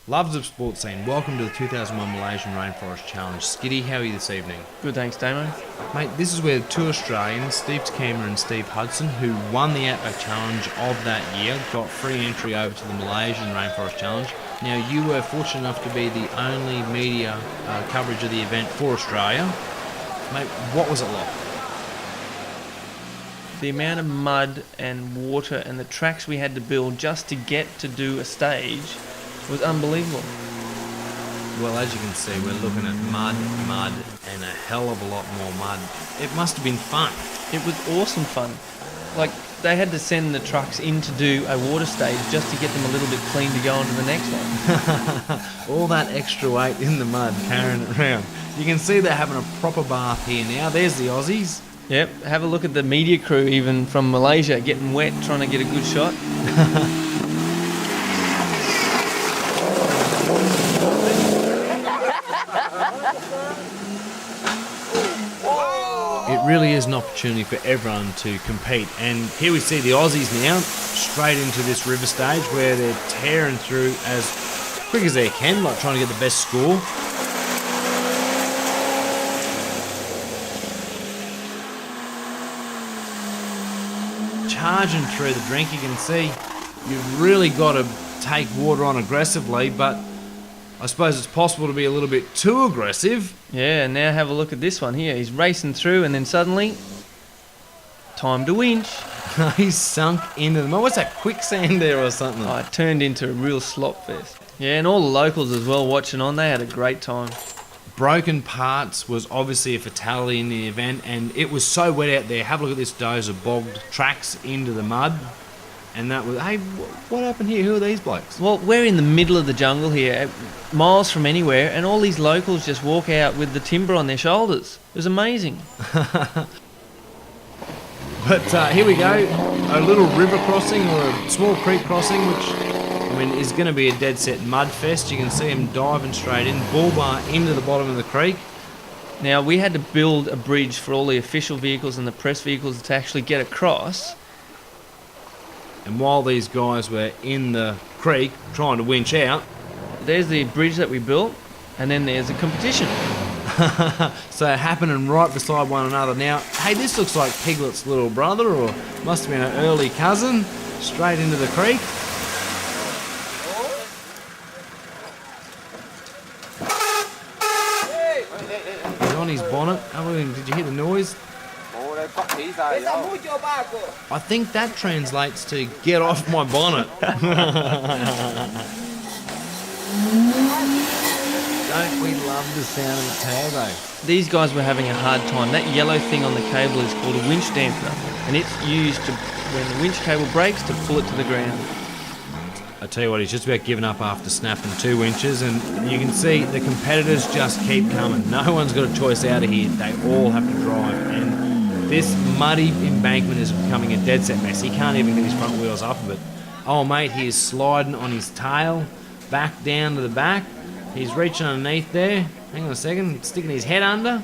Loves of sports scene, welcome to the 2001 Malaysian Rainforest Challenge. Skitty, how are you this evening? Good, thanks, Damo. Mate, this is where two Australians, Steve Takema and Steve Hudson, who won the Outback Challenge of that year, got free entry over to the Malaysian Rainforest Challenge. Now, you were fortunate enough to be the only media coverage of the event for Australia. Mate, what was it like? The amount of mud and water and the tracks we had to build just to get to do a stage was unbelievable. Well, as you can see, we're looking at mud, and a hell of a lot more mud. It must have been fun. It was awesome fun. Like, they had to send the trucks in to do a water stage just to get them a little bit clean to go on to the next one. All that extra weight in the mud, carrying it around. You can see they're having a proper bath here now. There's the Aussies. Yep, have a look at the media crew even from Malaysia getting wet trying to get a good shot. It really is an opportunity for everyone to compete, and here we see the Aussies now straight into this river stage where they're tearing through as quick as they can, like trying to get the best score. Charging through the drink, you can see you've really got to take water on aggressively, but I suppose it's possible to be a little bit too aggressive. Yeah, and now have a look at this one here. He's racing through and then suddenly, time to winch. He's sunk into the mud. What's that, quicksand there or something? Oh, it turned into a real slop fest. Yeah, and all the locals as well watching on, they had a great time. Broken parts was obviously a fatality in the event, and it was so wet out there. Have a look at this dozer bogged tracks into the mud. And that was, hey, what happened here? Who are these blokes? Well, we're in the middle of the jungle here, miles from anywhere, and all these locals just walk out with the timber on their shoulders. It was amazing. But here we go, a little river crossing or a small creek crossing, which, I mean, is going to be a dead set mud fest. You can see him diving straight in, bull bar into the bottom of the creek. Now, we had to build a bridge for all the official vehicles and the press vehicles to actually get across. And while these guys were in the creek trying to winch out, there's the bridge that we built, and then there's a competition. So happening right beside one another. Now, hey, this looks like Piglet's little brother, or must have been an early cousin, straight into the creek. He's on his bonnet. Oh, did you hear the noise? I think that translates to get off my bonnet. Don't we love the sound of the turbo? These guys were having a hard time. That yellow thing on the cable is called a winch dampener, and it's used to, when the winch cable breaks, to pull it to the ground. I tell you what, he's just about given up after snapping 2 winches, and you can see the competitors just keep coming. No one's got a choice out of here. They all have to drive, and this muddy embankment is becoming a dead set mess. He can't even get his front wheels up of it. Oh, mate, he is sliding on his tail, back down to the back. He's reaching underneath there. Hang on a second, sticking his head under.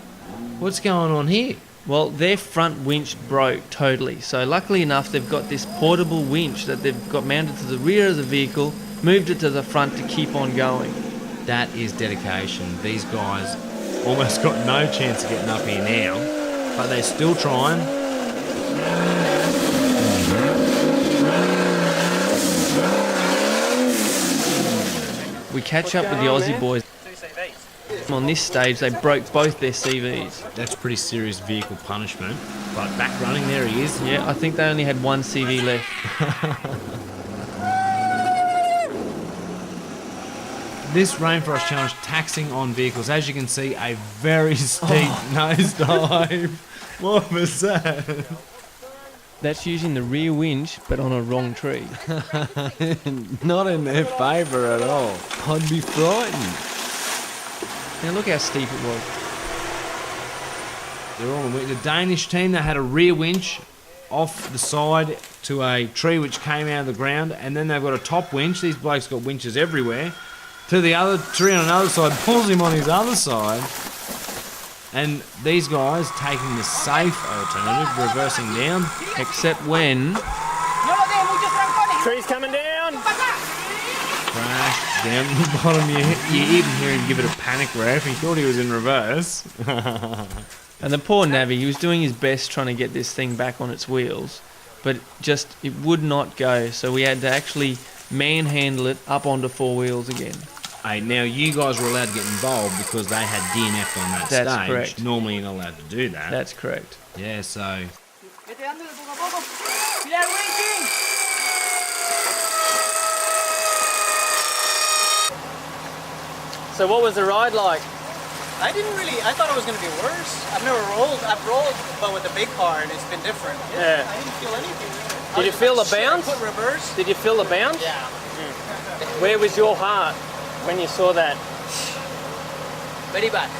What's going on here? Well, their front winch broke totally. So luckily enough, they've got this portable winch that they've got mounted to the rear of the vehicle, moved it to the front to keep on going. That is dedication. These guys almost got no chance of getting up here now, but they're still trying. We catch up with the Aussie boys. On this stage, they broke both their CVs. That's pretty serious vehicle punishment, but back running, there he is. Yeah, I think they only had one CV left. This Rainforest Challenge taxing on vehicles. As you can see, a very steep nosedive. What was that? That's using the rear winch, but on a wrong tree. Not in their favour at all. I'd be frightened. Now look how steep it was. They're all the Danish team, they had a rear winch off the side to a tree which came out of the ground, and then they've got a top winch. These blokes got winches everywhere. To the other tree on another side, pulls him on his other side. And these guys taking the safe alternative, reversing down. Except when... Tree's coming down! Crash. down to the bottom. You even hear him give it a panic rev. He thought he was in reverse. And the poor navvy, he was doing his best trying to get this thing back on its wheels, but it would not go. So we had to actually manhandle it up onto four wheels again. Hey, now you guys were allowed to get involved because they had DNF on that That's stage. correct. Normally you're not allowed to do that. That's correct. Yeah, so... So what was the ride like? I thought it was going to be worse. I've rolled, but with a big car, and it's been different. Yeah. I didn't feel anything. Did you feel the bounce? Put reverse. Did you feel the bounce? Yeah. Where was your heart when you saw that? Very bad.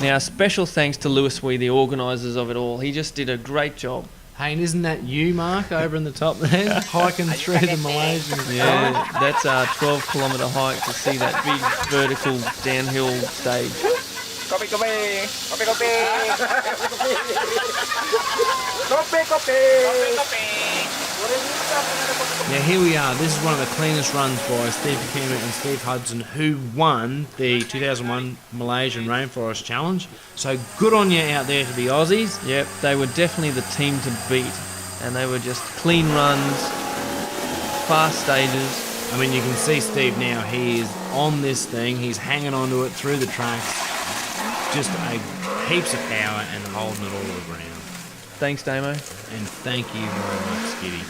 Now, special thanks to Lewis Wee, the organisers of it all. He just did a great job. Hey, and isn't that you, Mark, over in the top there? Hiking through the Malaysian... Yeah, that's our 12-kilometre hike to see that big vertical downhill stage. Copy, copy. Copy, copy. Copy, copy. Now here we are. This is one of the cleanest runs by Steve Kima and Steve Hudson, who won the 2001 Malaysian Rainforest Challenge. So good on you out there to the Aussies. Yep, they were definitely the team to beat, and they were just clean runs, fast stages. I mean, you can see Steve now. He is on this thing. He's hanging onto it through the tracks. Just heaps of power and holding it all around. Thanks, Damo. And thank you very much, Skitty.